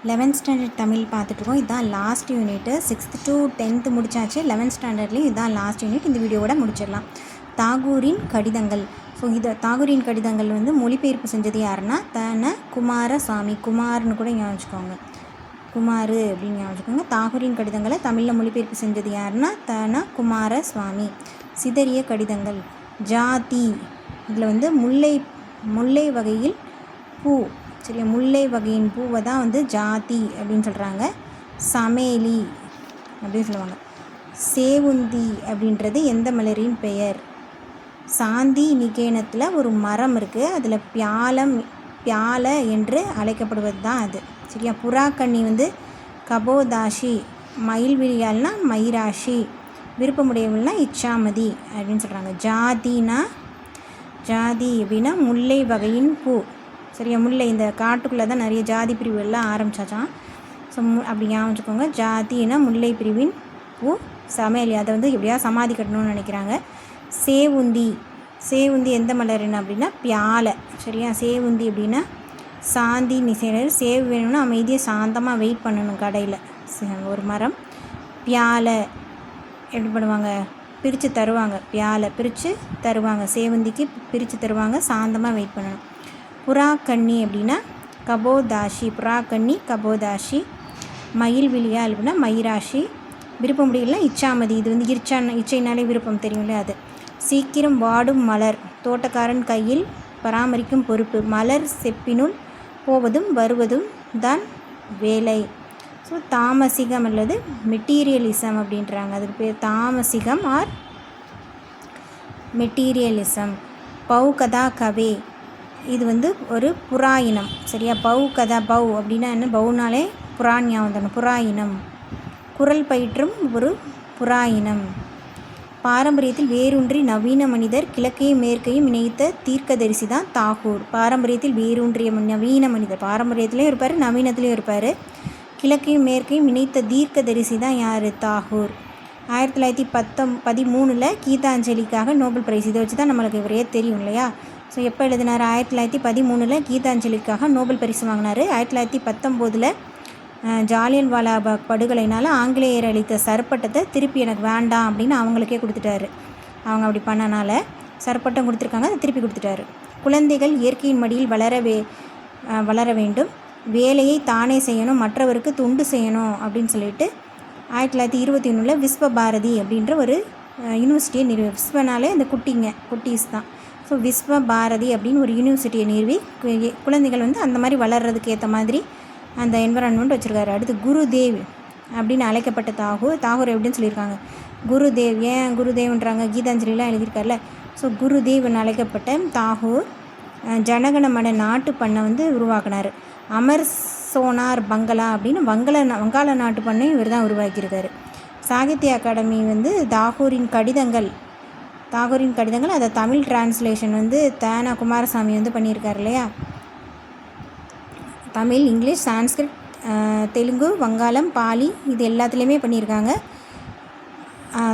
11th standard Tamil பார்த்துட்ருக்கோம். இதுதான் last unit. 6th to 10th முடிச்சாச்சு. 11th ஸ்டாண்டர்ட்லேயும் இதுதான் லாஸ்ட் யூனிட். இந்த வீடியோவோட முடிச்சிடலாம். தாகூரின் கடிதங்கள். ஸோ தாகூரின் கடிதங்கள் வந்து மொழிபெயர்ப்பு செஞ்சது யாருன்னா குமாரசாமி. குமார்னு கூட ஞாபகம் வச்சுக்கோங்க, குமார் அப்படின்னு ஞாபகம் வச்சுக்கோங்க. தாகூரின் கடிதங்களை தமிழில் மொழிபெயர்ப்பு செஞ்சது யாருன்னா குமாரசுவாமி. சிதறிய கடிதங்கள். ஜாதி, இதில் வந்து முல்லை வகையில் பூ, சரியா, முல்லை வகையின் பூவை தான் வந்து ஜாதி அப்படின்னு சொல்கிறாங்க. சமேலி அப்படின்னு சொல்லுவாங்க. சேவுந்தி அப்படின்றது எந்த மலரின் பெயர்? சாந்தி நிகேனத்தில் ஒரு மரம் இருக்குது, அதில் பியால என்று அழைக்கப்படுவது தான் அது, சரியா. புறாக்கண்ணி வந்து கபோதாஷி. மயில்விழியால்னா மயிராஷி. விருப்பமுடையவள்னா இச்சாமதி அப்படின்னு சொல்கிறாங்க. ஜாதி அப்படின்னா முல்லை வகையின் பூ, சரியா. முல்லை இந்த காட்டுக்குள்ளே தான் நிறைய ஜாதி பிரிவுகள்லாம் ஆரம்பிச்சாச்சான். ஸோ அப்படி ஞாபகம் வச்சுக்கோங்க. ஜாதினா முல்லை பிரிவின் பூ. சமையல், அதை வந்து எப்படியா சமாதி கட்டணும்னு நினைக்கிறாங்க. சேவுந்தி எந்த மலர்னு அப்படின்னா பியாலை, சரியா. சேவுந்தி அப்படின்னா சாந்தி நிசைனர். சேவு வேணும்னா அமைதியாக சாந்தமாக வெயிட் பண்ணணும் கடையில், ஒரு மரம். பியாலை எப்படி பண்ணுவாங்க? பிரித்து தருவாங்க. பியாலை பிரித்து தருவாங்க, சேவந்திக்கு பிரித்து தருவாங்க, சாந்தமாக வெயிட் பண்ணணும். புறாக்கண்ணி அப்படின்னா கபோதாஷி. புறாக்கண்ணி கபோதாஷி. மயில் விழியால் அப்படின்னா மயிராஷி. விருப்பம் முடியலாம் இச்சாமதி. இது வந்து இச்சைனாலே விருப்பம் தெரியும்ல அது. சீக்கிரம் வாடும் மலர். தோட்டக்காரன் கையில் பராமரிக்கும் பொறுப்பு. மலர் செப்பினுள் போவதும் வருவதும் தான் வேலை. ஸோ தாமசிகம் அல்லது மெட்டீரியலிசம் அப்படின்றாங்க. அதுக்கு பேர் தாமசிகம் ஆர் மெட்டீரியலிசம். பௌகதா கவே, இது வந்து ஒரு புறாயினம், சரியா. பௌகதா, பௌ அப்படின்னா என்ன? பௌனாலே புறாஞாவந்தனம், புறாயினம். குரல் பயிற்றும் ஒரு புறாயினம். பாரம்பரியத்தில் வேரூன்றி நவீன மனிதர். கிழக்கையும் மேற்கையும் இணைத்த தீர்க்கதரிசி தான் தாகூர். பாரம்பரியத்தில் வேரூன்றிய நவீன மனிதர். பாரம்பரியத்துலேயும் இருப்பார், நவீனத்துலேயும் இருப்பார். கிழக்கையும் மேற்கையும் இணைத்த தீர்க்கதரிசி தான் யார்? தாகூர். 1913 கீதாஞ்சலிக்காக நோபல் பிரைஸ். இதை வச்சு தான் நம்மளுக்கு இவரே தெரியும் இல்லையா. ஸோ எப்போ எழுதினார்? 1913 கீதாஞ்சலிக்காக நோபல் பரிசு வாங்கினார். 1919 ஜாலியன் வாலாபாக் படுகொலைனால் ஆங்கிலேயர் அளித்த சர்பட்டத்தை திருப்பி எனக்கு வேண்டாம் அப்படின்னு அவங்களுக்கே கொடுத்துட்டாரு. அவங்க அப்படி பண்ணனால சர்பட்டம் கொடுத்துருக்காங்க, அதை திருப்பி கொடுத்துட்டாரு. குழந்தைகள் இயற்கையின் மடியில் வளர வேண்டும். வேலையை தானே செய்யணும், மற்றவருக்கு தொண்டு செய்யணும் அப்படின்னு சொல்லிட்டு 1921 விஸ்வ பாரதி அப்படின்ற ஒரு யூனிவர்சிட்டியை விஸ்வனாலே அந்த குட்டீஸ் தான். ஸோ விஸ்வ பாரதி அப்படின்னு ஒரு யூனிவர்சிட்டியை நிறுவி குழந்தைகள் வந்து அந்த மாதிரி வளர்கிறதுக்கு ஏற்ற மாதிரி அந்த என்வரான்மெண்ட் வச்சுருக்காரு. அடுத்து குருதேவ் அப்படின்னு அழைக்கப்பட்ட தாகூர் எப்படின்னு சொல்லியிருக்காங்க? குருதேவ். ஏன் குருதேவ்ன்றாங்க? கீதாஞ்சலிலாம் எழுதியிருக்காருல. ஸோ குருதேவ்னு அழைக்கப்பட்ட தாகூர் ஜனகணமன நாட்டு பண்ணை வந்து உருவாக்குனார். அமர் சோனார் பங்களா அப்படின்னு வங்காள நாட்டு பண்ணையும் இவர் தான் உருவாக்கியிருக்காரு. சாகித்ய அகாடமி வந்து தாகூரின் கடிதங்கள், அதை தமிழ் டிரான்ஸ்லேஷன் வந்து குமாரசாமி வந்து பண்ணியிருக்காரு இல்லையா. தமிழ், இங்கிலீஷ், சான்ஸ்கிரிட், தெலுங்கு, வங்காளம், பாலி இது எல்லாத்துலேயுமே பண்ணியிருக்காங்க.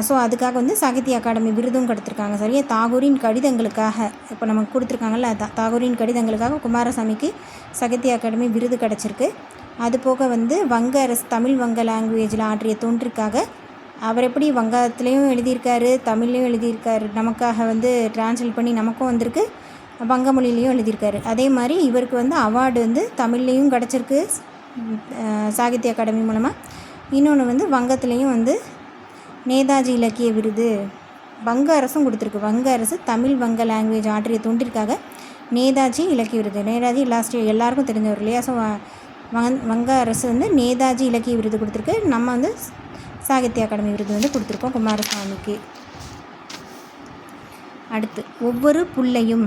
ஸோ அதுக்காக வந்து சாகித்ய அகாடமி விருதும் கொடுத்துருக்காங்க, சரியா. தாகூரின் கடிதங்களுக்காக இப்போ நமக்கு கொடுத்துருக்காங்கல்ல, அதான் தாகூரின் கடிதங்களுக்காக குமாரசாமிக்கு சாகித்ய அகாடமி விருது கிடச்சிருக்கு. அது போக வந்து வங்க அரசு தமிழ் வங்க லாங்குவேஜில் ஆற்றிய தொன்றிற்காக அவர் எப்படி வங்கத்துலேயும் எழுதியிருக்காரு, தமிழ்லேயும் எழுதியிருக்காரு, நமக்காக வந்து டிரான்ஸ்லேட் பண்ணி நமக்கும் வந்திருக்கு, வங்க மொழியிலையும் எழுதியிருக்காரு. அதே மாதிரி இவருக்கு வந்து அவார்டு வந்து தமிழ்லேயும் கிடச்சிருக்கு சாகித்ய அகாடமி மூலமாக. இன்னொன்று வந்து வங்கத்துலேயும் வந்து நேதாஜி இலக்கிய விருது வங்க அரசும் கொடுத்துருக்கு. வங்க அரசு தமிழ் வங்க லாங்குவேஜ் ஆற்றிய தொண்டிற்காக நேதாஜி இலக்கிய விருது. நேதாஜி லாஸ்ட் எல்லாருக்கும் தெரிஞ்சவர் இல்லையா. ஸோ வங்க அரசு வந்து நேதாஜி இலக்கிய விருது கொடுத்துருக்கு. நம்ம வந்து சாகித்ய அகாடமி விருது வந்து கொடுத்துருக்கோம் குமாரசாமிக்கு. அடுத்து ஒவ்வொரு புள்ளையும்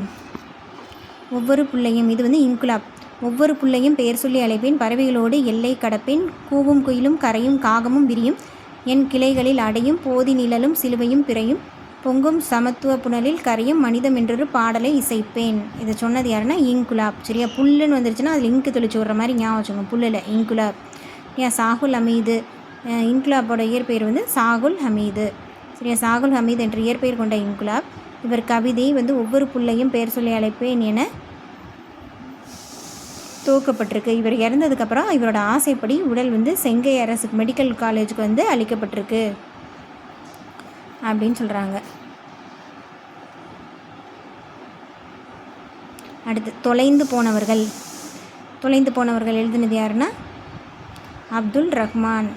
இது வந்து இன்குலாப். ஒவ்வொரு புள்ளையும் பெயர் சொல்லி அழைப்பேன், பறவைகளோடு எல்லை கடப்பேன், கூவும் குயிலும் கரையும் காகமும் விரியும், என் கிளைகளில் அடையும் போதி நிழலும் சிலுவையும் பிறையும், பொங்கும் சமத்துவ புனலில் கரையும் மனிதம் என்றொரு பாடலை இசைப்பேன். இதை சொன்னது யாருன்னா இன்குலாப், சரியா. புல்லுன்னு வந்துருச்சுன்னா அதில் இங்கு தெளிச்சு விட்ற மாதிரி ஞாபகம் வச்சுக்கோங்க, புல்லில் இன்குலாப். ஏன் சாகுல் ஹமீது, இன்குலாப்போட இயற்பெயர் வந்து சாகுல் ஹமீது, சரியா. சாகுல் ஹமீது என்ற இயற்பெயர் கொண்ட இன்குலாப். இவர் கவிதை வந்து ஒவ்வொரு புள்ளையும் பெயர் சொல்லி அழைப்பேன் என துவக்கப்பட்டிருக்கு. இவர் இறந்ததுக்கப்புறம் இவரோட ஆசைப்படி உடல் வந்து செங்கை அரசு மெடிக்கல் காலேஜுக்கு வந்து அளிக்கப்பட்டிருக்கு அப்படின்னு சொல்கிறாங்க. அடுத்து தொலைந்து போனவர்கள் எழுதினது யாருன்னா அப்துல் ரஹ்மான்.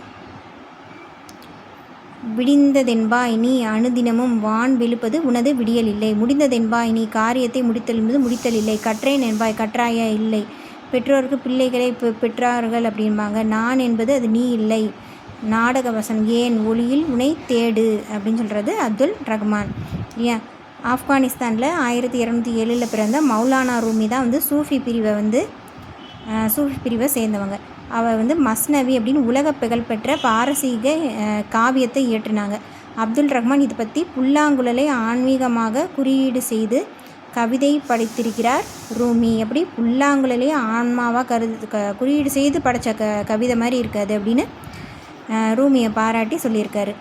விடிந்ததென்பாய் நீ அனுதினமும் வான் வெளுப்பது உனது விடியல் இல்லை. முடிந்ததென்பாய் நீ காரியத்தை முடித்தல் இல்லை. கற்றேன் என்பாய் கற்றாய இல்லை. பெற்றோருக்கு பிள்ளைகளை பெற்றார்கள் அப்படின்பாங்க. நான் என்பது அது நீ இல்லை. நாடக வசனம் ஏன் ஒளியில் உன்னை தேடு அப்படின்னு சொல்கிறது அப்துல் ரஹ்மான். சரியா? ஆப்கானிஸ்தானில் 1207 பிறந்த மௌலானா ரூமி தான் வந்து சூஃபி பிரிவை சேர்ந்தவங்க. அவள் வந்து மஸ்னவி அப்படின்னு உலக புகழ்பெற்ற பாரசீக காவியத்தை இயற்றினாங்க. அப்துல் ரஹ்மான் இதை பற்றி புல்லாங்குழலை ஆன்மீகமாக குறியீடு செய்து கவிதை படைத்திருக்கிறார் ரூமி. அப்படி புல்லாங்குழலே ஆன்மாவாக குறியீடு செய்து படைத்த கவிதை மாதிரி இருக்காது அப்படின்னு ரூமியை பாராட்டி சொல்லியிருக்காரு.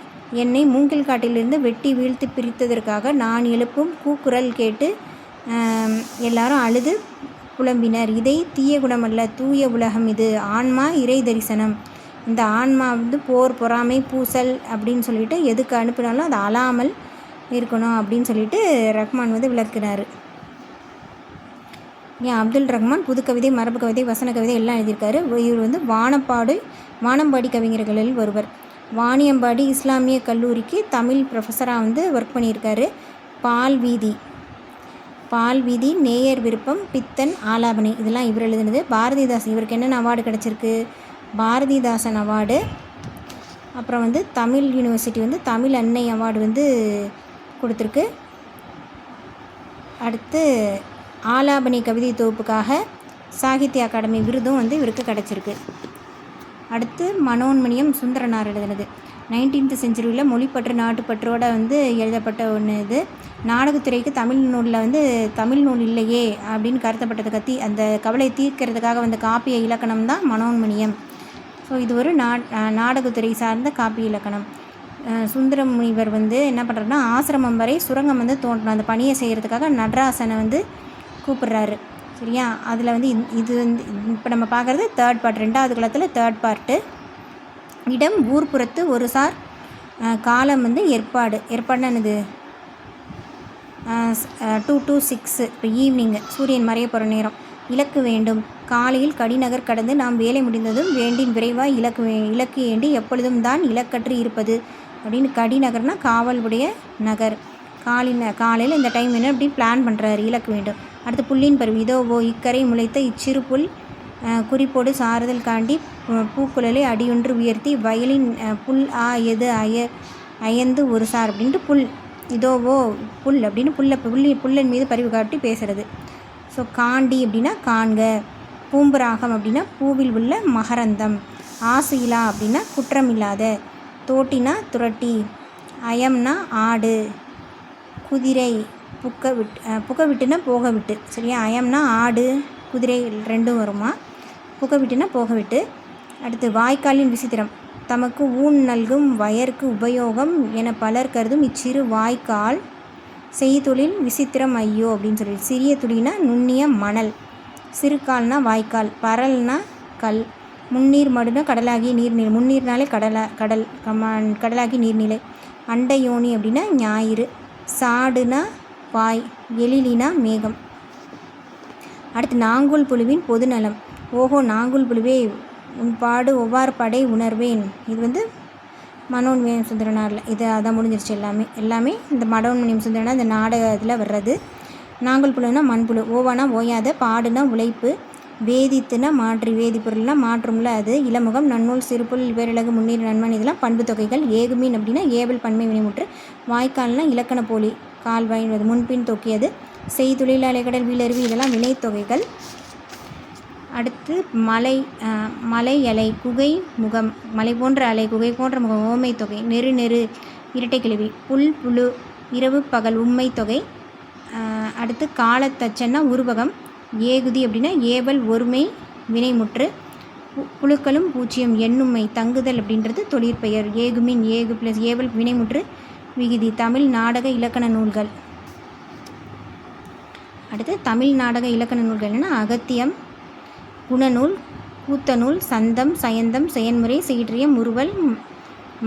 என்னை மூங்கில் காட்டிலிருந்து வெட்டி வீழ்த்து பிரித்ததற்காக நான் எழுப்பும் கூக்குரல் கேட்டு எல்லாரும் அழுது புலம்பினர். இதை தீய குணமல்ல, தூய உலகம் இது. ஆன்மா இறை தரிசனம். இந்த ஆன்மா வந்து போர் பொறாமை பூசல் அப்படின்னு சொல்லிட்டு எதுக்கு அனுப்பினாலும் அது அழாமல் இருக்கணும் அப்படின்னு சொல்லிட்டு ரஹ்மான் வந்து விளக்குனார். அப்துல் ரஹ்மான் புது கவிதை, மரபு கவிதை, வசன கவிதை எல்லாம் எழுதியிருக்காரு. இவர் வந்து வானம்பாடி கவிஞர்களில் ஒருவர். வாணியம்பாடி இஸ்லாமிய கல்லூரிக்கு தமிழ் ப்ரொஃபஸராக வந்து ஒர்க் பண்ணியிருக்காரு. பால்வீதி, நேயர் விருப்பம், பித்தன், ஆலாபனை இதெல்லாம் இவர் எழுதுனது. பாரதிதாசன் இவருக்கு என்னென்ன அவார்டு கிடச்சிருக்கு? பாரதிதாசன் அவார்டு. அப்புறம் வந்து தமிழ் யூனிவர்சிட்டி வந்து தமிழ் அன்னை அவார்டு வந்து கொடுத்துருக்கு. அடுத்து ஆலாபனை கவிதை தொகுப்புக்காக சாகித்ய அகாடமி விருதும் வந்து இவருக்கு கிடச்சிருக்கு. அடுத்து மனோன்மணியம் சுந்தரனார் எழுதுனது. 19th செஞ்சுரியில் மொழிப்பற்று நாட்டுப்பற்றோட வந்து எழுதப்பட்ட ஒன்று இது. நாடகத்துறைக்கு தமிழ் நூலில் வந்து தமிழ் நூல் இல்லையே அப்படின்னு கருத்தப்பட்டது அந்த கவலை தீர்க்கிறதுக்காக வந்த காப்பிய இலக்கணம் தான் மனோன்மணியம். ஸோ இது ஒரு நாடகத்துறை சார்ந்த காப்பிய இலக்கணம். சுந்தர முனிவர் வந்து என்ன பண்ணுறாருன்னா ஆசிரமம் வரை சுரங்கம் வந்து தோன்றணும். அந்த பணியை செய்கிறதுக்காக நடராசனை வந்து கூப்பிட்றாரு. சரியா? அதில் வந்து இது வந்து இப்போ நம்ம பார்க்குறது 3rd பார்ட், 2வது குலத்தில் 3rd பார்ட்டு. இடம் ஊர்ப்புறத்து ஒரு சார். காலம் வந்து ஏற்பாடுனா என்னது? 2 to 6 இப்போ ஈவினிங்கு சூரியன் மறைய போகிற நேரம். இலக்கு வேண்டும். காலையில் கடிநகர் கடந்து நாம் வேலை முடிந்ததும் வேண்டின் விரைவாக இலக்கு ஏண்டி எப்பொழுதும் தான் இலக்கற்று இருப்பது அப்படின்னு. கடிநகர்னால் காவல் உடைய நகர். காலையில் இந்த டைம் என்ன அப்படின்னு பிளான் பண்ணுறாரு. இலக்கு வேண்டும். அடுத்து புல்லின் பருவி. இதோவோ இக்கரை முளைத்த இச்சிறு புல் குறிப்போடு சாறுதல் காண்டி பூக்குழலை அடியொன்று உயர்த்தி வயலின் புல் எது அயந்து ஒரு சார் அப்படின்ட்டு புல். இதோவோ புல் அப்படின்னு புல்லின் மீது பரிவு காட்டி பேசுகிறது. ஸோ காண்டி அப்படின்னா காண்க. பூம்புராகம் அப்படின்னா பூவில் உள்ள மகரந்தம். ஆசையிலா அப்படின்னா குற்றமில்லாத. தோட்டினா துரட்டி. அயம்னா ஆடு. குதிரை புக்க விட்டுனா போக விட்டு. சரியா? அயம்னா ஆடு குதிரை ரெண்டும் வருமா. புக்க விட்டுனா போக விட்டு. அடுத்து வாய்க்காலின் விசித்திரம். தமக்கு ஊன் நல்கும் வயற்கு உபயோகம் என பலர் கருதும் இச்சிறு வாய்க்கால் செய்தொழில் விசித்திரம் ஐயோ அப்படின்னு சொல்லி. சிறிய துளினா நுண்ணிய மணல். சிறுகால்னா வாய்க்கால். பரல்னா கல். முன்னீர் மடுனா கடலாகிய நீர்நிலை. முன்னீர்னாலே கடலாகி நீர்நிலை. அண்டையோனி அப்படின்னா ஞாயிறு. சாடுனா பாய். எழிலினா மேகம். அடுத்து நாங்குல் புழுவின் பொதுநலம். ஓஹோ நாங்குல் புழுவே உன் பாடு ஒவ்வாறு படை உணர்வேன். இது வந்து மனோன்மணியம் சுந்தரனாரில் இது அதான் முடிஞ்சிருச்சு. எல்லாமே இந்த மனோன்மணியம் சுந்தரனா இந்த நாடகத்தில் வர்றது. நாங்குல் புழுனா மண்புழு. ஓவானா ஓயாத. பாடுனா உழைப்பு. வேதித்துனா மாற்றி. வேதிப்பொருள்னா மாற்றும்ல அது. இளமுகம். நன்னூல். சிறுபுல். பேரழகு. முன்னீர். நன்மன். இதெல்லாம் பண்பு தொகைகள். ஏகுமீன் அப்படின்னா ஏவல் பன்மை வினைமுற்று. வாய்க்கால்னா இலக்கண போலி. கால்வாய் முன்பின் தொக்கியது. செய்தொழில். அலைக்கடல். வீழருவி. இதெல்லாம் வினைத்தொகைகள். அடுத்து மலை அலை. குகை முகம். மலை போன்ற அலை. குகை போன்ற முகம். ஓமை தொகை. நெரு இரட்டை கிளவி. புழு. இரவு பகல். உண்மை தொகை. அடுத்து காலத்தச்சன்னா உருவகம். ஏகுதி அப்படின்னா ஏவல் ஒருமை வினைமுற்று. புழுக்களும் பூச்சியம் எண்ணுமை. தங்குதல் அப்படின்றது தொழிற்பெயர். ஏகுமின் ஏகு ப்ளஸ் ஏவல் வினைமுற்று விகுதி. தமிழ் நாடக இலக்கண நூல்கள். அடுத்து தமிழ் நாடக இலக்கண நூல்கள் என்னென்னா அகத்தியம், குணநூல், கூத்தநூல், சந்தம், சயந்தம், செயன்முறை, சீற்றியம், முறுவல்,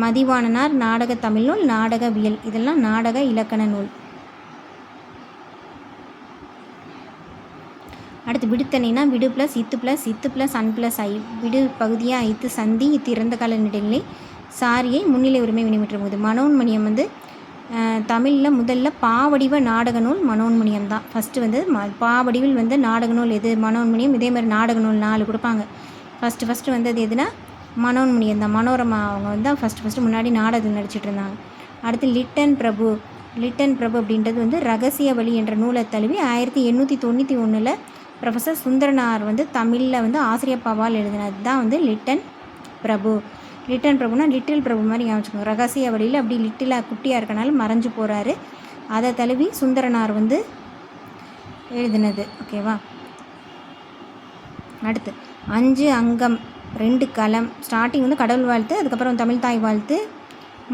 மதிவாணனார், நாடக தமிழ்நூல், நாடகவியல். இதெல்லாம் நாடக இலக்கண நூல். அடுத்து விடுத்தனைனா விடு ப்ளஸ் இத்து ப்ளஸ் இத்து ப்ளஸ் அன் ப்ளஸ் ஐ. விடு பகுதியாக ஐத்து சந்தி, இத்து இறந்த கால நெடுநிலை, சாரியை முன்னிலை உரிமை வினைமுற்றம் போது. மனோன்மணியம் வந்து தமிழில் முதல்ல பாவடிவ நாடக நூல் மனோன்மணியம் தான். ஃபஸ்ட்டு வந்து பாவடிவில் வந்து நாடக நூல் எது? மனோன்மணியம். இதே மாதிரி நாடக நூல் 4 கொடுப்பாங்க. ஃபஸ்ட்டு வந்தது எதுனா மனோன்மணியம் தான். மனோரமா அவங்க வந்து ஃபஸ்ட்டு முன்னாடி நாடகம் நடிச்சிட்டு இருந்தாங்க. அடுத்து லிட்டன் பிரபு. லிட்டன் பிரபு அப்படின்றது வந்து ரகசிய வழி என்ற நூலை தழுவி 1891 ப்ரொஃபஸர் சுந்தரனார் வந்து தமிழில் வந்து ஆசிரியப்பாவால் எழுதினது தான் வந்து லிட்டன் பிரபு. லிட்டன் பிரபுனா லிட்டில் பிரபு மாதிரி ஞாபகம். ரகசிய வழியில் அப்படி லிட்டிலாக குட்டியாக இருக்கனால மறைஞ்சு போகிறாரு. அதை தழுவி சுந்தரனார் வந்து எழுதினது. ஓகேவா? அடுத்து 5 அங்கம் 2 களம். ஸ்டார்டிங் வந்து கடவுள் வாழ்த்து, அதுக்கப்புறம் தமிழ் தாய் வாழ்த்து,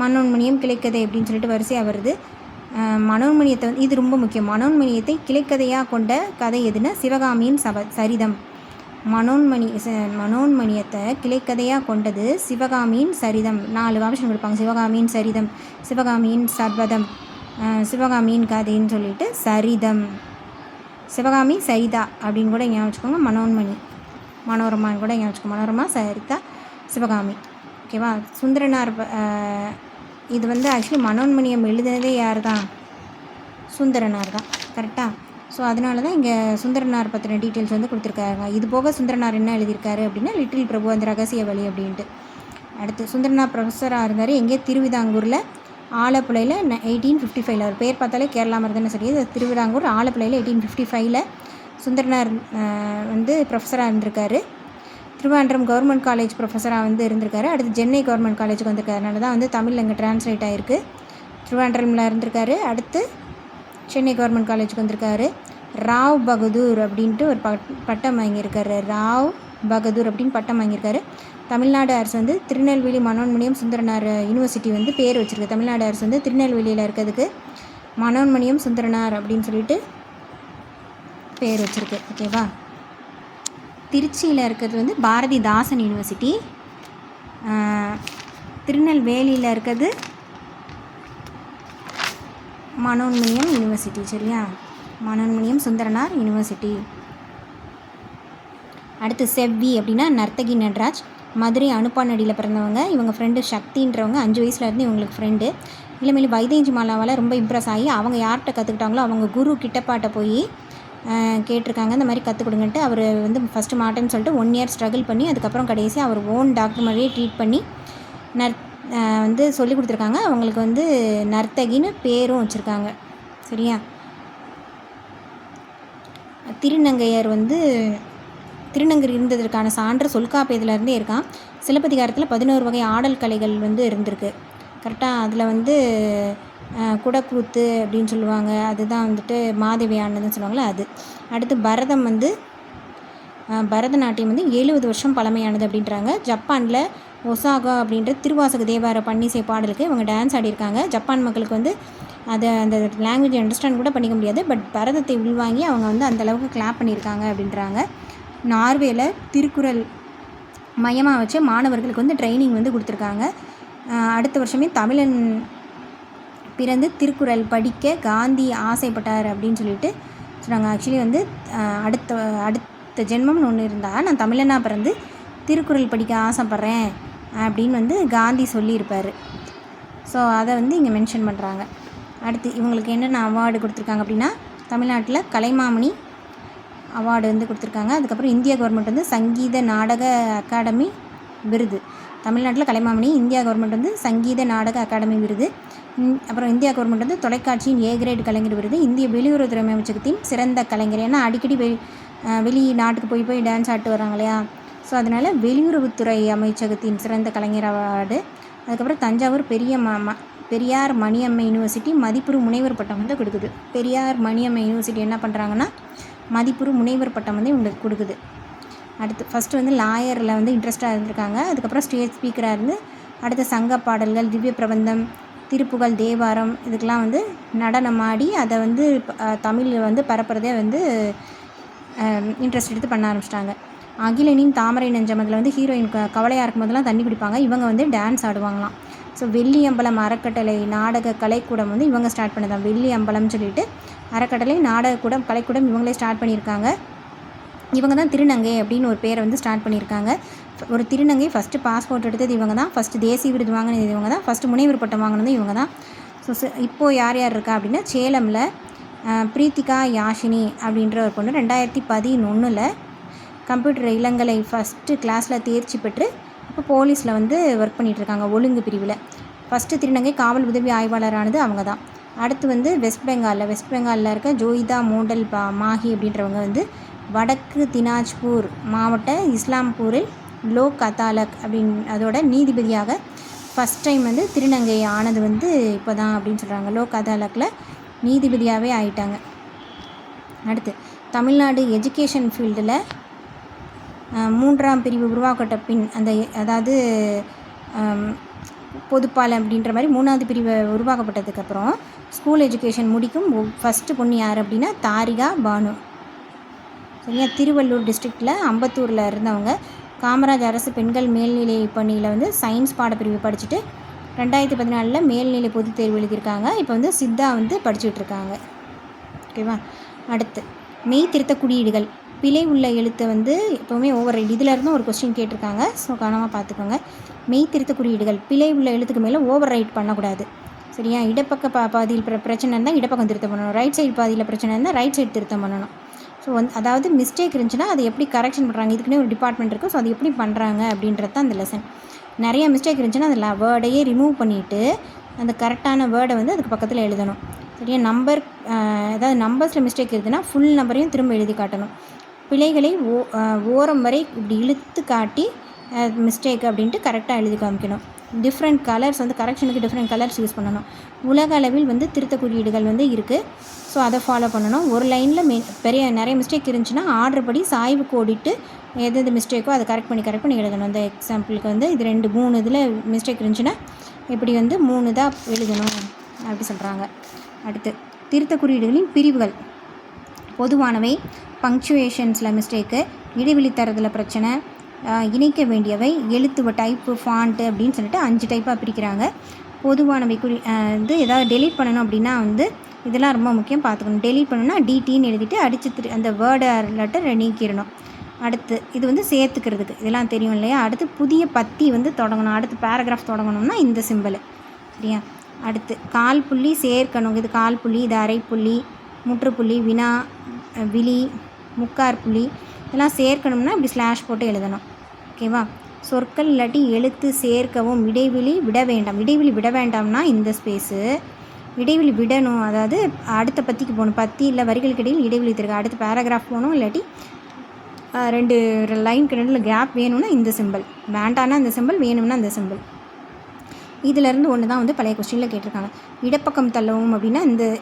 மனோன்மணியம், கிளைக்கதை அப்படின்னு சொல்லிட்டு வரிசையாக வருது. மனோன்மணியத்தை வந்து இது ரொம்ப முக்கியம். மனோன்மணியத்தை கிளைக்கதையாக கொண்ட கதை எதுனா சிவகாமியின் சரிதம். மனோன்மணியத்தை கிளைக்கதையாக கொண்டது சிவகாமியின் சரிதம். 4 ஆப்ஷன் கொடுப்பாங்க. சிவகாமியின் சரிதம், சிவகாமியின் சர்வதம், சிவகாமியின் கதைன்னு சொல்லிட்டு சரிதம். சிவகாமி சரிதா அப்படின்னு கூட ஞாபகம் வச்சுக்கோங்க. மனோரமான்னு கூட ஞாபகம் வச்சுக்கோங்க. மனோரமா, சரிதா, சிவகாமி. ஓகேவா? சுந்தரனார் இது வந்து ஆக்சுவலி மனோன்மணியம் எழுதினதே யார் தான்? சுந்தரனார் தான். கரெக்டாக? ஸோ அதனால தான் இங்கே சுந்தரனார் பற்றின டீட்டெயில்ஸ் வந்து கொடுத்துருக்காங்க. இது போக சுந்தரனார் என்ன எழுதியிருக்காரு அப்படின்னா லிட்டில் பிரபு அந்த ரகசிய வழி அப்படின்ட்டு. அடுத்து சுந்தரனார் ப்ரொஃபஸராக இருந்தார். எங்கே? திருவிதாங்கூரில் ஆலப்புழையில் 1855. அவர் பேர் பார்த்தாலே கேரளா மாதிரி தானே சரி. திருவிதாங்கூர் ஆலப்புழையில் 1855 சுந்தரனார் வந்து ப்ரொஃபஸராக இருந்திருக்காரு. திருவாண்டம் கவர்மெண்ட் காலேஜ் ப்ரொஃபஸராக வந்து இருந்திருக்காரு. அடுத்து சென்னை கவர்மெண்ட் காலேஜுக்கு வந்திருக்காரு. அதனால தான் வந்து தமிழில் இங்கே ட்ரான்ஸ்லேட் ஆகிருக்கு. திருவாண்டமில் இருந்திருக்காரு. அடுத்து சென்னை கவர்மெண்ட் காலேஜுக்கு வந்திருக்காரு. ராவ் பகதூர் அப்படின்ட்டு ஒரு பட்டம் வாங்கியிருக்காரு. ராவ் பகதூர் அப்படின்னு பட்டம் வாங்கியிருக்காரு. தமிழ்நாடு அரசு வந்து திருநெல்வேலி மனோன்மணியம் சுந்தரனார் யூனிவர்சிட்டி வந்து பேர் வச்சுருக்கு. தமிழ்நாடு அரசு வந்து திருநெல்வேலியில் இருக்கிறதுக்கு மனோன்மணியம் சுந்தரனார் அப்படின்னு சொல்லிட்டு பேர் வச்சுருக்கு. ஓகேவா? திருச்சியில் இருக்கிறது வந்து பாரதிதாசன் யூனிவர்சிட்டி. திருநெல்வேலியில் இருக்கிறது மனோன்மணியம் யூனிவர்சிட்டி. சரியா? மனோன்மணியம் சுந்தரனார் யூனிவர்சிட்டி. அடுத்து செவ்வி அப்படின்னா நர்த்தகி நடராஜ். மதுரை அனுப்பானடியில் பிறந்தவங்க. இவங்க ஃப்ரெண்டு சக்தின்றவங்க 5 வயசுலேருந்து இவங்களுக்கு ஃப்ரெண்டு. இளமையில் வைதேஞ்சி மாலாவால் ரொம்ப இம்ப்ரெஸ் ஆகி அவங்க யார்கிட்ட கற்றுக்கிட்டாங்களோ அவங்க குரு கிட்டப்பாட்ட போய் கேட்டிருக்காங்க. இந்த மாதிரி கற்றுக் கொடுங்கன்ட்டு. அவர் வந்து ஃபஸ்ட்டு மாட்டேன்னு சொல்லிட்டு 1 இயர் ஸ்ட்ரகிள் பண்ணி அதுக்கப்புறம் கடைசி அவர் ஓன் டாக்டர் மாதிரியே ட்ரீட் பண்ணி வந்து சொல்லி கொடுத்துருக்காங்க. அவங்களுக்கு வந்து நர்த்தகின்னு பேரும் வச்சுருக்காங்க. சரியா? திருநங்கையர் வந்து திருநங்கர் இருந்ததற்கான சான்று தொல்காப்பியத்திலேருந்தே இருக்கான். சிலப்பதிகாரத்தில் 11 வகை ஆடல் கலைகள் வந்து இருந்திருக்கு. கரெக்டாக? அதில் வந்து குடக்கூத்து அப்படின்னு சொல்லுவாங்க. அதுதான் வந்துட்டு மாதவி ஆனதுன்னு சொல்லுவாங்களே அது. அடுத்து பரதம் வந்து பரதநாட்டியம் வந்து 70 வருஷம் பழமையானது அப்படின்றாங்க. ஜப்பானில் ஒசாகா அப்படின்ற திருவாசக தேவார பன்னிசை பாடலுக்கு இவங்க டான்ஸ் ஆடியிருக்காங்க. ஜப்பான் மக்களுக்கு வந்து அதை அந்த லாங்குவேஜ் அண்டர்ஸ்டாண்ட் கூட பண்ணிக்க முடியாது. பட் பரதத்தை உள்வாங்கி அவங்க வந்து அந்தளவுக்கு கிளாப் பண்ணியிருக்காங்க அப்படின்றாங்க. நார்வேல திருக்குறள் மையமாக வச்சு மாணவர்களுக்கு வந்து ட்ரைனிங் வந்து கொடுத்துருக்காங்க. அடுத்த வருஷமே தமிழன் பிறந்து திருக்குறள் படிக்க காந்தி ஆசைப்பட்டார் அப்படின்னு சொல்லிட்டு சொன்னாங்க. ஆக்சுவலி வந்து அடுத்த ஜென்மம்னு ஒன்று இருந்தால் நான் தமிழனாக பிறந்து திருக்குறள் படிக்க ஆசைப்பட்றேன் அப்படின்னு வந்து காந்தி சொல்லியிருப்பார். ஸோ அதை வந்து இங்கே மென்ஷன் பண்ணுறாங்க. அடுத்து இவங்களுக்கு என்னென்ன அவார்டு கொடுத்துருக்காங்க அப்படின்னா தமிழ்நாட்டில் கலைமாமணி அவார்டு வந்து கொடுத்துருக்காங்க. அதுக்கப்புறம் இந்திய கவர்மெண்ட் வந்து சங்கீத நாடக அகாடமி விருது. தமிழ்நாட்டில் கலைமாமணி, இந்தியா கவர்மெண்ட் வந்து சங்கீத நாடக அகாடமி விருது. அப்புறம் இந்தியா கவர்மெண்ட் வந்து தொலைக்காட்சியின் ஏ கிரேட் கலைஞர் விருது. இந்திய வெளியுறவுத்துறை அமைச்சகத்தின் சிறந்த கலைஞர். ஏன்னா அடிக்கடி வெளி நாட்டுக்கு போய் டான்ஸ் ஆட்டு வராங்க இல்லையா? ஸோ அதனால் வெளியுறவுத்துறை அமைச்சகத்தின் சிறந்த கலைஞர் அவார்டு. அதுக்கப்புறம் தஞ்சாவூர் பெரியார் மணியம்மை யூனிவர்சிட்டி மதிப்புறு முனைவர் பட்டம் வந்து கொடுக்குது. பெரியார் மணியம்மை யூனிவர்சிட்டி என்ன பண்ணுறாங்கன்னா மதிப்புறு முனைவர் பட்டம் வந்து இவங்களுக்கு கொடுக்குது. அடுத்து ஃபஸ்ட்டு வந்து லாயரில் வந்து இன்ட்ரெஸ்ட்டாக இருந்திருக்காங்க. அதுக்கப்புறம் ஸ்டேஜ் ஸ்பீக்கராக இருந்து அடுத்த சங்க பாடல்கள், திவ்ய பிரபந்தம், திருப்புகழ், தேவாரம் இதுக்கெலாம் வந்து நடனமாடி அதை வந்து தமிழ் வந்து பரப்புறதே வந்து இன்ட்ரெஸ்ட் எடுத்து பண்ண ஆரம்பிச்சிட்டாங்க. அகிலனின் தாமரை நெஞ்சம் அதில் வந்து ஹீரோயின் கவலையாக இருக்கும் போதெல்லாம் தண்ணி குடிப்பாங்க. இவங்க வந்து டான்ஸ் ஆடுவாங்களாம். ஸோ வெள்ளியம்பலம் அறக்கட்டளை நாடக கலைக்கூடம் வந்து இவங்க ஸ்டார்ட் பண்ணதான். வெள்ளியம்பலம்னு சொல்லிட்டு அறக்கட்டளை நாடகக்கூடம் கலைக்கூடம் இவங்களே ஸ்டார்ட் பண்ணியிருக்காங்க. இவங்க தான் திருநங்கை அப்படின்னு ஒரு பேரை வந்து ஸ்டார்ட் பண்ணியிருக்காங்க. ஒரு திருநங்கை ஃபஸ்ட்டு பாஸ்போர்ட் எடுத்தது இவங்க தான், ஃபஸ்ட்டு தேசிய விருது வாங்கினது இவங்க தான், ஃபஸ்ட்டு முனைவர் பட்டம் வாங்கினது இவங்க தான். ஸோ இப்போது யார் யார் இருக்கா அப்படின்னா, சேலமில் பிரீத்திகா யாஷினி அப்படின்ற ஒரு பொண்ணு 2011 கம்ப்யூட்டர் இளங்கலை ஃபஸ்ட்டு கிளாஸில் தேர்ச்சி பெற்று இப்போ போலீஸில் வந்து ஒர்க் பண்ணிகிட்ருக்காங்க ஒழுங்கு பிரிவில். ஃபஸ்ட்டு திருநங்கை காவல் உதவி ஆய்வாளரானது அவங்க தான். அடுத்து வந்து வெஸ்ட் பெங்காலில் இருக்க ஜோயிதா மோண்டல் மாஹி அப்படின்றவங்க வந்து வடக்கு தினாஜ்பூர் மாவட்ட இஸ்லாம்பூரில் லோக் அதாலத் அதோட நீதிபதியாக ஃபஸ்ட் டைம் வந்து திருநங்கை ஆனது வந்து இப்போ தான் அப்படின்னு சொல்கிறாங்க. லோக் அதாலத்தில் நீதிபதியாகவே ஆயிட்டாங்க. அடுத்து தமிழ்நாடு எஜுகேஷன் ஃபீல்டில் 3ஆம் பிரிவு உருவாக்கப்பட்ட பின் அதாவது பொதுப்பால் அப்படின்ற மாதிரி 3வது பிரிவு உருவாக்கப்பட்டதுக்கப்புறம் ஸ்கூல் எஜுகேஷன் முடிக்கும் ஃபஸ்ட்டு பொண்ணு யார் அப்படின்னா தாரிகா பானு. சரியா? திருவள்ளூர் டிஸ்ட்ரிக்டில் அம்பத்தூரில் இருந்தவங்க. காமராஜ் அரசு பெண்கள் மேல்நிலை பள்ளியில் வந்து சயின்ஸ் பாடப்பிரிவு படிச்சுட்டு 2014 மேல்நிலை பொதுத் தேர்வு எழுதியிருக்காங்க. இப்போ வந்து சித்தா வந்து படிச்சுட்ருக்காங்க. ஓகேவா? அடுத்து மெய் திருத்த குறியீடுகள். பிழை உள்ள எழுத்தை வந்து எப்போவுமே ஓவர் ரைட். இதில் இருந்தும் ஒரு கொஸ்டின் கேட்டிருக்காங்க. ஸோ கவனமாக பார்த்துக்கோங்க. மெய் திருத்த குறியீடுகள் பிழை உள்ள எழுத்துக்கு மேலே ஓவர் ரைட் பண்ணக்கூடாது. சரியா? இடப்பக்க பாதியில் பிரச்சனை இருந்தால் இடப்பக்கம் திருத்தம் பண்ணணும். ரைட் சைடு பாதியில் பிரச்சனை இருந்தால் ரைட் சைடு திருத்தம் பண்ணணும். ஸோ அதாவது மிஸ்டேக் இருந்துச்சுன்னா அதை எப்படி கரெக்ஷன் பண்ணுறாங்க, இதுக்குன்னே ஒரு டிபார்ட்மெண்ட் இருக்குது. ஸோ அது எப்படி பண்ணுறாங்க அப்படின்றது தான் அந்த லெசன். நிறைய மிஸ்டேக் இருந்துச்சுன்னா அதில் வேர்டையே ரிமூவ் பண்ணிவிட்டு அந்த கரெக்டான வேர்டை வந்து அதுக்கு பக்கத்தில் எழுதணும். சரியா? அதாவது நம்பர்ஸில் மிஸ்டேக் இருக்குதுன்னா ஃபுல் நம்பரையும் திரும்ப எழுதி காட்டணும். பிழைகளை ஓரம் வரை இப்படி இழுத்து காட்டி மிஸ்டேக் அப்படின்ட்டு கரெக்டாக எழுதி காமிக்கணும். டிஃப்ரெண்ட் கலர்ஸ் வந்து கரெக்ஷனுக்கு டிஃப்ரெண்ட் கலர்ஸ் யூஸ் பண்ணணும். உலக அளவில் வந்து திருத்த குறியீடுகள் வந்து இருக்குது. ஸோ அதை ஃபாலோ பண்ணணும். ஒரு லைனில் நிறைய மிஸ்டேக் இருந்துச்சுன்னா ஆர்டர் படி சாய்வு கோடிட்டு எது மிஸ்டேக்கோ அதை கரெக்ட் பண்ணி எழுதணும். இந்த எக்ஸாம்பிளுக்கு வந்து இது 3 இதில் மிஸ்டேக் இருந்துச்சுன்னா இப்படி வந்து 3 தான் எழுதணும் அப்படி சொல்கிறாங்க. அடுத்து திருத்த குறியீடுகளின் பிரிவுகள். பொதுவானவை, பங்க்சுவேஷன்ஸில் மிஸ்டேக்கு, இடைவெளி தரத்தில் பிரச்சனை, இணைக்க வேண்டியவை, எழுத்து டைப்பு ஃபாண்ட்டு அப்படின்னு சொல்லிட்டு 5 டைப்பாக பிரிக்கிறாங்க. பொதுவானவை வந்து ஏதாவது டெலீட் பண்ணணும் அப்படின்னா வந்து இதெல்லாம் ரொம்ப முக்கியம் பார்த்துக்கணும். டெலீட் பண்ணணும்னா டிடின்னு எழுதிட்டு அடித்து அந்த வேர்டை லெட்டர் நீக்கிடணும். அடுத்து இது வந்து சேர்த்துக்கிறதுக்கு இதெல்லாம் தெரியும் இல்லையா? அடுத்து புதிய பத்தி வந்து தொடங்கணும். அடுத்து பேராகிராஃப் தொடங்கணும்னா இந்த சிம்பிள். சரியா? அடுத்து கால் புள்ளி சேர்க்கணும். இது கால் புள்ளி, இது அரைப்புள்ளி, முற்றுப்புள்ளி, வினா, விழி, முக்கார் புள்ளி இதெல்லாம் சேர்க்கணும்னா இப்படி ஸ்லாஷ் போட்டு எழுதணும். ஓகேவா? சொற்கள் இல்லாட்டி எழுத்து சேர்க்கவும் இடைவெளி விட வேண்டாம். இடைவெளி விட வேண்டாம்னா இந்த ஸ்பேஸு, இடைவெளி விடணும். அதாவது அடுத்த பத்திக்கு போகணும். பத்தி இல்லை வரிகளுக்கு இடையில் இடைவெளி தருக. அடுத்து பேராகிராஃப் போகணும். இல்லாட்டி 2 லைனுக்கு நடுவில் கேப் வேணும்னா இந்த சிம்பிள், வேண்டான்னா இந்த சிம்பிள், வேணும்னா இந்த சிம்பிள். இதிலேருந்து ஒன்று தான் வந்து பழைய கொஸ்டினில் கேட்டிருக்காங்க. இடப்பக்கம் தள்ளவும் அப்படின்னா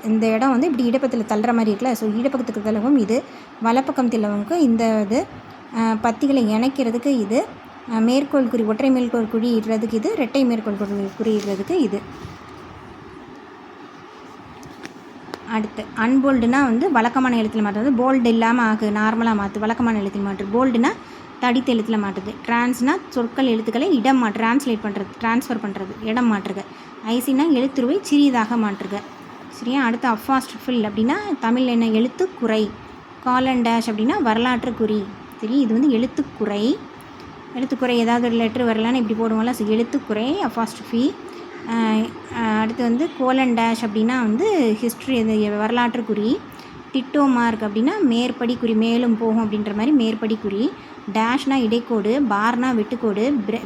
இந்த இடம் வந்து இப்படி இடப்பக்கத்தில் தள்ளுற மாதிரி இருக்குல்ல. ஸோ இடப்பக்கத்துக்கு தள்ளவும் இது, வலப்பக்கம் தள்ளவுக்கு இந்த இது, பத்திகளை இணைக்கிறதுக்கு இது, மேற்கோள் குறி ஒற்றை மேற்கோள் குறி இடுறதுக்கு இது, இரட்டை மேற்கோள் குறி இடுறதுக்கு இது. அடுத்து அன்போல்டுனா வந்து வழக்கமான எழுத்தில் மாற்றுறது. போல்டு இல்லாமல் நார்மலாக மாற்று, வழக்கமான எழுத்தில் மாற்று. போல்டுனா தடித்த எழுத்தில் மாற்றுது. ட்ரான்ஸ்னால் சொற்கள் எழுத்துக்களை இடம் ட்ரான்ஸ்ஃபர் பண்ணுறது, இடம் மாற்றுக. ஐசினா எழுத்துருவை சிறியதாக மாற்றுக. சரியா? அடுத்து அஃபாஸ்ட் ஃபில் அப்படின்னா தமிழ் என்ன எழுத்துக்குறை. காலன் டேஷ் அப்படின்னா வரலாற்று குறி. சரி, இது வந்து எழுத்துக்குறை. ஏதாவது ஒரு லெட்ரு வரலான்னு இப்படி போடுவோம்ல. ஸோ எழுத்துக்குறை அஃபாஸ்ட்ஃபி. அடுத்து வந்து கோலன் டேஷ் அப்படின்னா வந்து ஹிஸ்ட்ரி, அது வரலாற்று குறி. டிட்டோ மார்க் அப்படின்னா மேற்படி குறி, மேலும் போகும் அப்படின்ற மாதிரி மேற்படி குறி. டேஷ்னா இடைக்கோடு, பார்னா வெட்டுக்கோடு.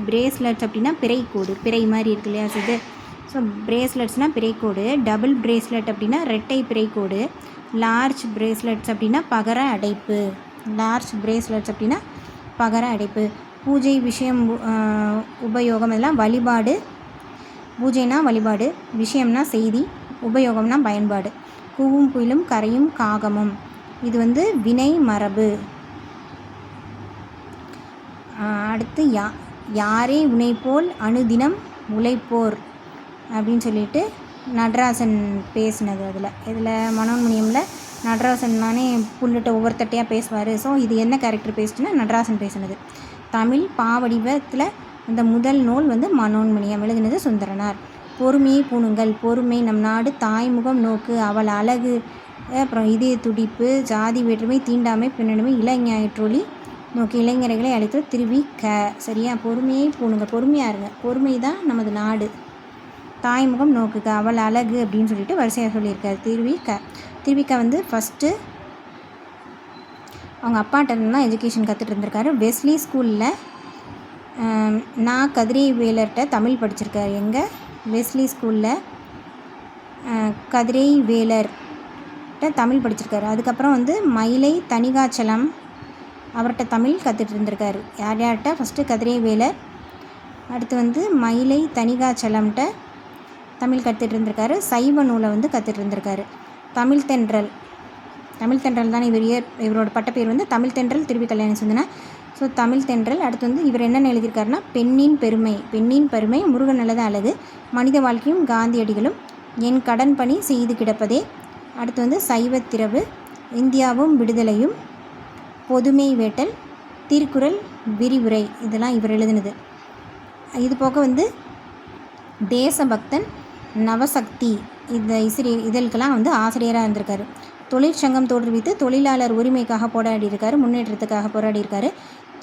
பிரேஸ்லெட்ஸ் அப்படின்னா பிறைக்கோடு, பிறை மாதிரி இருக்கு இல்லையா இது. ஸோ பிரேஸ்லெட்ஸ்னால் பிறைக்கோடு. டபுள் பிரேஸ்லெட் அப்படின்னா ரெட்டை பிறைக்கோடு. லார்ஜ் பிரேஸ்லெட்ஸ் அப்படின்னா பகர அடைப்பு. பூஜை, விஷயம், உபயோகம் இதெல்லாம் வழிபாடு. பூஜைனா வழிபாடு, விஷயம்னா செய்தி, உபயோகம்னா பயன்பாடு. கூவும் குயிலும் கரையும் காகமும் இது வந்து வினை மரபு. அடுத்து யாரே உனை போல் அணுதினம் உழைப்போர் அப்படின்னு சொல்லிட்டு நடராசன் பேசினது. இதில் மனோன்மணியமில் நடராசன் தானே புல்லிட்ட ஒவ்வொருத்தட்டையாக பேசுவார். ஸோ இது என்ன கேரக்டர் பேசிட்டுன்னா நடராசன் பேசுனது. தமிழ் பாவடிவத்தில் அந்த முதல் நூல் வந்து மனோன்மணியம் எழுதினது சுந்தரனார். பொறுமையை பூணுங்கள், பொறுமை நம் நாடு, தாய்முகம் நோக்கு, அவள் அழகு, அப்புறம் இதய துடிப்பு, ஜாதி வேற்றுமை, தீண்டாமை, பெண்ணின்மை, இளைஞாயிற்றொலி நோக்கி இளைஞர்களை அழைத்து திருவிக்க. சரியா? பொறுமையை பூணுங்க, பொறுமையாக இருங்க, பொறுமை தான் நமது நாடு, தாய்முகம் நோக்குக, அவள் அழகு அப்படின்னு சொல்லிட்டு வரிசையாக சொல்லியிருக்காரு. திருவிக்க வந்து ஃபஸ்ட்டு அவங்க அப்பாட்ட தான் எஜுகேஷன் கற்றுட்டு இருந்திருக்காரு. வெஸ்லி ஸ்கூலில் நான் கதிரை வேலர்கிட்ட தமிழ் படிச்சிருக்காரு. எங்கே? வெஸ்லி ஸ்கூலில் கதிரை வேலர்கிட்ட தமிழ் படிச்சிருக்காரு. அதுக்கப்புறம் வந்து மயிலை தணிகாச்சலம் அவர்கிட்ட தமிழ் கற்றுட்டு இருந்திருக்காரு. யார்கிட்ட? ஃபஸ்ட்டு கதிரை வேலர், அடுத்து வந்து மயிலை தணிகாச்சலம்கிட்ட தமிழ் கற்றுட்டு இருந்திருக்காரு. சைவ நூலை வந்து கற்றுட்டு இருந்திருக்காரு. தமிழ் தென்றல் தானே இவரோட பட்டப்பேர் வந்து தமிழ் தென்றல் திருவி கல்யாண சுந்தரனார். ஸோ தமிழ் தென்றல். அடுத்து வந்து இவர் என்னென்ன எழுதியிருக்காருன்னா பெண்ணின் பெருமை, முருகன் நல்லது அழகு, மனித வாழ்க்கையும் காந்தியடிகளும், என் கடன் பணி செய்து கிடப்பதே, அடுத்து வந்து சைவத்திரவு, இந்தியாவும் விடுதலையும், பொதுமை வேட்டல், திருக்குறள் விரிவுரை, இதெல்லாம் இவர் எழுதினது. இது போக வந்து தேசபக்தன், நவசக்தி இந்த இதழுக்கெல்லாம் வந்து ஆசிரியராக இருந்திருக்காரு. தொழிற்சங்கம் தோற்றுவித்து தொழிலாளர் உரிமைக்காக போராடியிருக்காரு, முன்னேற்றத்துக்காக போராடியிருக்காரு.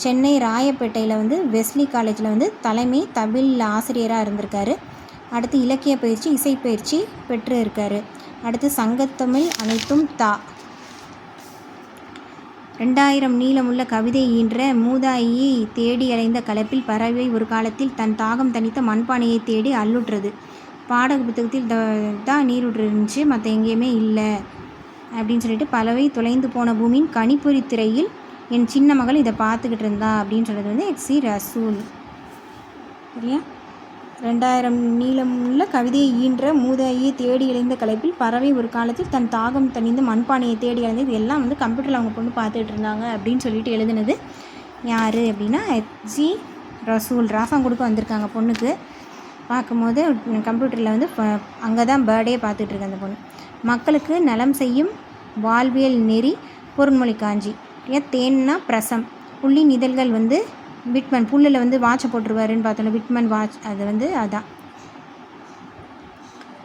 சென்னை ராயப்பேட்டையில் வந்து வெஸ்லி காலேஜில் வந்து தலைமை தமிழ் ஆசிரியராக இருந்திருக்காரு. அடுத்து இலக்கிய பயிற்சி, இசைப்பயிற்சி பெற்று இருக்கார். அடுத்து சங்கத்தமிழ் அனைத்தும் 2000 நீளமுள்ள கவிதை ஈன்ற மூதாயியை தேடி அலைந்த கலப்பில் பறவை ஒரு காலத்தில் தன் தாகம் தணித்த மண்பானையை தேடி அள்ளுற்றது. பாடக புத்தகத்தில் தான் நீருற்று இருந்துச்சு, மற்ற எங்கேயுமே இல்லை அப்படின்னு சொல்லிட்டு பறவை தொலைந்து போன பூமியின் கணிப்பொறி திரையில் என் சின்ன மகள் இதை பார்த்துக்கிட்டு இருந்தா அப்படின்னு சொல்கிறது வந்து எக்ஸி ரசூல். சரியா? 2000 நீளமுள்ள கவிதையை ஈன்ற மூதாயியை தேடி இழைந்த கலைப்பில் பறவை ஒரு காலத்தில் தன் தாகம் தணிந்து மண்பானையை தேடி அலைந்து, இது எல்லாம் வந்து கம்ப்யூட்டரில் அவங்க பொண்ணு பார்த்துக்கிட்டு இருந்தாங்க அப்படின்னு சொல்லிட்டு எழுதுனது யார் அப்படின்னா எக்ஸி ரசூல். ராசாங்குடுக்க வந்திருக்காங்க பொண்ணுக்கு. பார்க்கும்போது கம்ப்யூட்டரில் வந்து அங்கே தான் பர்த்டே பார்த்துட்ருக்கு அந்த பொண்ணு. மக்களுக்கு நலம் செய்யும் வாழ்வியல் நெறி, பொருண்மொழி காஞ்சி. தேன்னா பிரசம், புள்ளின் இதழ்கள் வந்து விட்மன், புல்லில் வந்து வாட்சை போட்டுருவாருன்னு பார்த்தோன்னா விட்மன் வாட்ச், அது வந்து அதான்.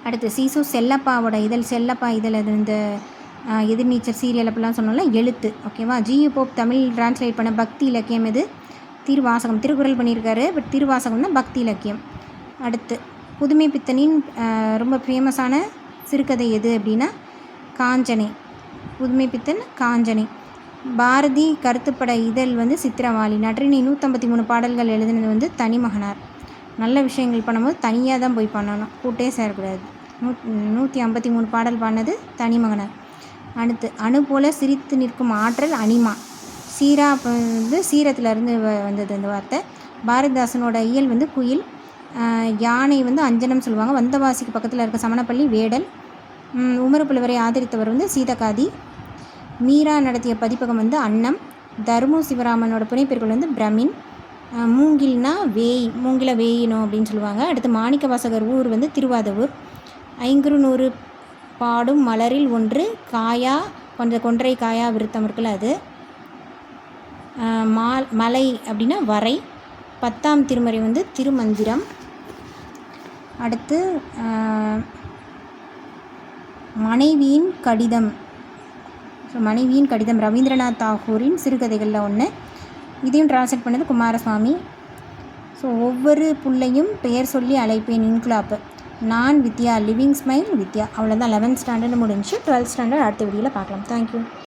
அடுத்து சீசு செல்லப்பாவோட இதழ், செல்லப்பா இதழ், அது இந்த எதிர்நீச்சல் சீரியல் அப்படிலாம் சொன்னோம்ல, எழுத்து. ஓகேவா? ஜியு போப் தமிழ் டிரான்ஸ்லேட் பண்ண பக்தி இலக்கியம் இது திருவாசகம். திருக்குறள் பண்ணியிருக்காரு, பட் திருவாசகம் தான் பக்தி இலக்கியம். அடுத்து புதுமை பித்தனின் ரொம்ப ஃபேமஸான சிறுகதை எது அப்படின்னா காஞ்சனை. புதுமை பித்தன் காஞ்சனை. பாரதி கருத்துப்பட இதழ் வந்து சித்திரவாளி. நற்றினை 153 பாடல்கள் எழுதினது வந்து தனிமகனார். நல்ல விஷயங்கள் பண்ணும்போது தனியாக தான் போய் பண்ணணும், கூட்டே சேரக்கூடாது. 153 பாடல் பாடினது தனிமகனார். அடுத்து அணு போல சிரித்து நிற்கும் ஆற்றல் அனிமா. சீரா வந்து சீரத்துலேருந்து வந்தது அந்த வார்த்தை. பாரதிதாசனோட இயல் வந்து குயில். யானை வந்து அஞ்சனம் சொல்லுவாங்க. வந்தவாசிக்கு பக்கத்தில் இருக்க சமணப்பள்ளி வேடல். உமறு புலவரை ஆதரித்தவர் வந்து சீதகாதி. மீரா நடத்திய பதிப்பகம் வந்து அன்னம். தர்மு சிவராமனோட புனைப்பெயர்கள் வந்து பிரமின். மூங்கில்னா வேய், மூங்கில வேயினோம் அப்படின்னு சொல்லுவாங்க. அடுத்து மாணிக்க வாசகர் ஊர் வந்து திருவாதவூர். 500 பாடும் மலரில் ஒன்று காயா கொன்றை காயா விருத்தம் இருக்குல்ல அது. மலை அப்படின்னா வரை. 10ஆம் திருமுறை வந்து திருமந்திரம். அடுத்து மனைவியின் கடிதம். ஸோ மனைவியின் கடிதம் ரவீந்திரநாத் தாகூரின் சிறுகதைகளில் ஒன்று. இதையும் டிரான்ஸ்லேட் பண்ணது குமாரசுவாமி. ஸோ ஒவ்வொரு புள்ளையும் பெயர் சொல்லி அழைப்பேன் இன்குலாப்பு. நான் வித்யா, லிவிங் ஸ்மைல் வித்யா. அவ்வளோதான். 11th ஸ்டாண்டர்டு முடிஞ்சு. 12th ஸ்டாண்டர்ட் அடுத்த வீடியோவில் பார்க்கலாம். தேங்க்யூ.